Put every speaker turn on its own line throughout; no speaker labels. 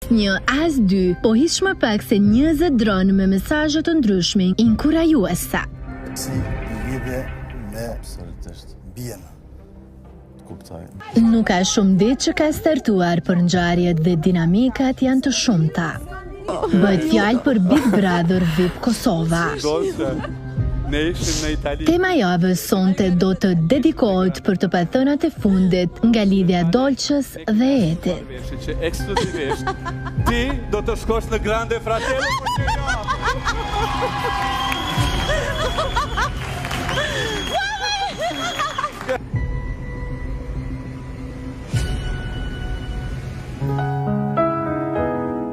Asnjë, as dy, po hiç më pak se 20 dronë me mesazhe të ndryshme inkurajuese.
Si lidhje me bien.
Nuk ka shumë ditë që ka startuar, për ngjarjet dhe dinamikat janë të shumta. Bëhet fjalë për Big Brother VIP Kosova. Tema javës sonte do të dedikohet për të pathënat e fundit nga lidhja Dolçës dhe Edit.
Ekskluzivisht ti do të shkosh në Grande Fratello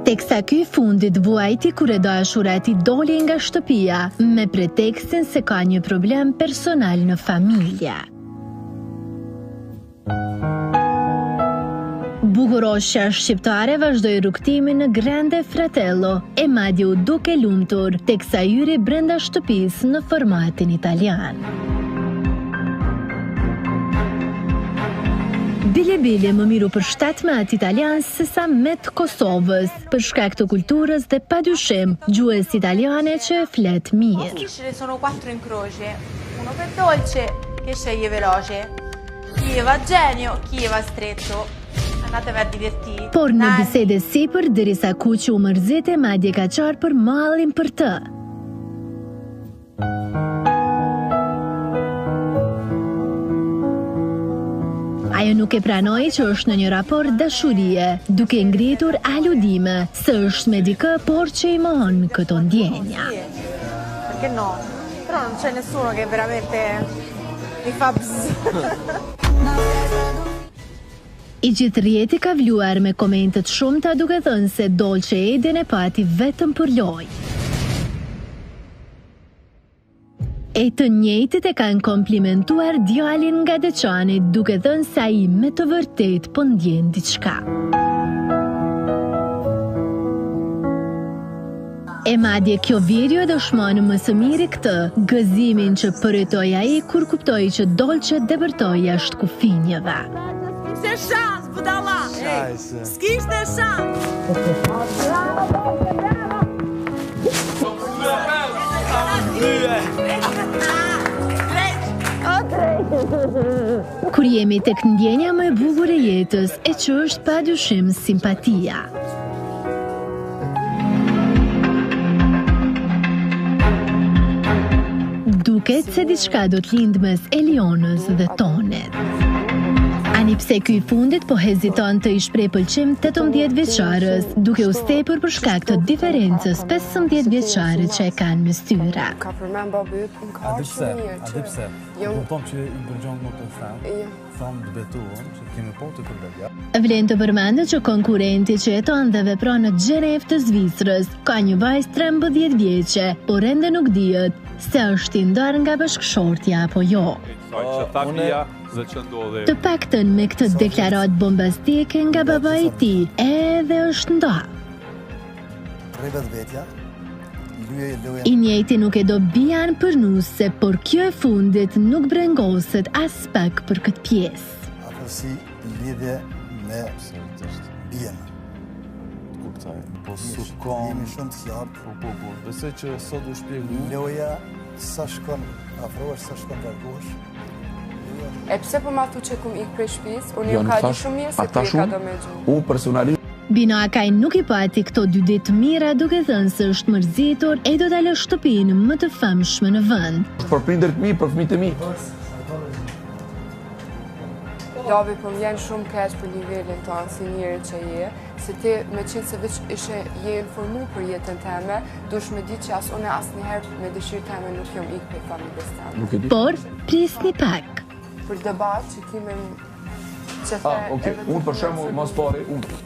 Teksa ky fundit vuajti kur e dashurati doli nga shtëpia me pretekstin se ka një problem personal në familje. Bukurosha shqiptare vazhdoi rrugtimin në Grande Fratello e madje u duke lumtur teksa hyri brenda shtëpisë në formatin italian. Bile më miru për 7 me atë italian se sa me të Kosovës, për shkak të kulturës dhe padyshim gjuhës italiane që e flet mirë.
Sono 4 in croce, uno per dolce che sceglie veloce, chi va genio, chi va stretto. Andatevi a divertire.
Por në bisede sipër, derisa kuqi u mërzite, madje ka qarë për mallin për të. Ajo nuk e pranoi që është në një raport dashurie, duke ngritur aludime se është me dikë, por që i mohon këto ndjenja.
Perché no? Però non c'è nessuno che veramente mi fa
I gjithë rjeti ka vluar me komentet shumëta duke thënë se Dolçe Edin e pati vetëm për lojë. E të njëjtit e kanë komplimentuar djalin nga Deçani duke thënë se ai me të vërtet po ndjen diçka. E madje kjo video dëshmon më së miri këtë, gëzimin që përjetoi ai kur kuptoi që Dolçe debërtoi jashtë kufinjeve.
S'kishte shans, budalla! S'kishte shans!
Kur jemi tek ndjenja më e bukur e jetës, e që është padyshim simpatia. Duket se diçka do të lindë mes Elionës dhe Tonit. Ani pse ky i fundit po heziton të i shpreh pëlqim 18 vjeçarës, duke u stepur për shkak të diferencës 15 vjeçare që e kanë mes tyre.
Ka përmend babai, ka shumë mirë.
A di pse? Kupton që i dëgjon më të thënë. Thonë të betuam që kemi po të kërbelja.
Vlen të përmendet që konkurenti që jeton dhe vepron në Gjenevë të Zvicrës ka një vajzë 13 vjeçe, por ende nuk dihet se është i ndarë nga bashkëshortja apo jo. Të paktën me këtë deklarat bombastike nga babai i tij, edhe është ndarë. I njëjti nuk e do bian për nuse, por kjo e fundit nuk brengoset as pak për këtë pjesë.
Afërsi lidhje me bien.
Kuptoj. Po
Jemi shumë të qartë.
Po. Besoj që sot u shpjegoj.
Loja sa shkon afrohesh, sa shkon largohesh.
E pse po ma thu që kum ik prej shtëpisë? Unë ju ka di shumë mirë se ku ka do me gjuhë.
Unë personalisht
Bino Akaj nuk i pati këto 2 ditë mira duke thënë se është mërzitur e do ta lë shtëpinë më të famshme në vend.
për prindërit mi, për fëmijët e mi.
Lavi, po m'jen shumë keq për nivelin tonë si njëri që je, se ti me qenë se veç ishe je informu për jetën teme, dush me di që as unë as njëherë me dëshirë teme nuk jom ik për familjes teme.
Por, prisni pak.
Për debat që kime që the...
Unë për shemull mos pari, unë.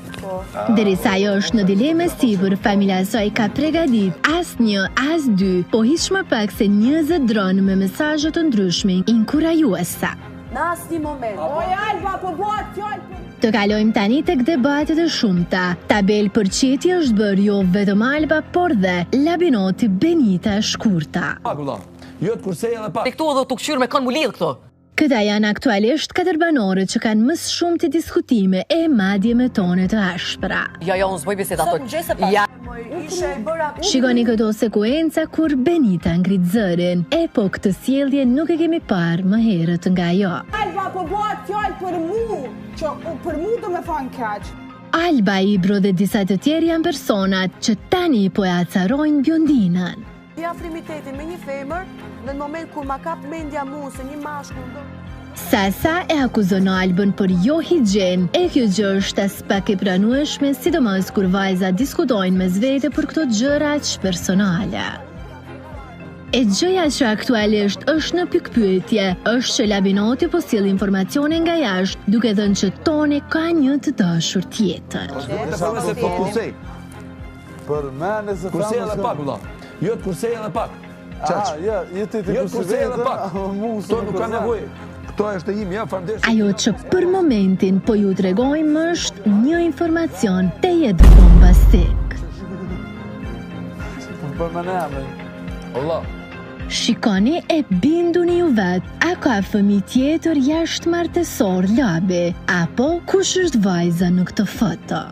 Derisa ajo është në dilemë sipër, familja e saj ka përgatitur asnjë, as dy, po hiç më pak se 20 dronë me mesazhe të ndryshme inkurajuese.
Në asnjë moment. Oj Alba, po bëhet fjalë.
Të kalojmë tani tek debatet e shumta. Tabel përqitje është bërë jo vetëm Alba, por dhe Labinoti, Benita e shkurta.
Jo të kurseja dhe pak.
Këtu edhe të këshyrë me kanë mu lidhë këto.
Këta janë aktualisht 4 banorët që kanë më shumë të diskutime e madje me tone të ashpra.
Jo, unë zboj biset ato.
Shikoni këto sekuenca kur Benita ngrit zërin, e po këtë sjellje nuk e kemi parë më herët nga ajo.
Alba po bëhet fjalë për mu, që për mu do me thonë kaq.
Alba, Ibro dhe disa të tjerë janë personat që tani po e acarojnë Biondinën.
Afrimitetin me një femër, në moment kur ma kap mendja mu se një mashkull.
Sasa e akuzon Albën për jo higjen, e kjo gjë është as pak e pranueshme, sidomos kur vajza diskutojnë mes vete për këto gjëra aq personale. E gjëja që aktualisht është në pikpyetje është që Labinoti po sjell informacione nga jashtë, duke thënë që Toni ka një të dashur tjetër.
Për mene se
Kursej edhe pak, vëlla. Jo të kursej edhe pak.
Jo të kursej edhe pak.
To nuk ka nevoj. Këto është e imi, ja, famdesh.
Ajo që për momentin po ju tregojmë është një informacion te jetë bombastik.
Për mene ame.
Allah.
Shikoni e binduni ju vetë, a ka fëmijë tjetër jashtë martesor Labi, apo kush është vajza në këtë foto?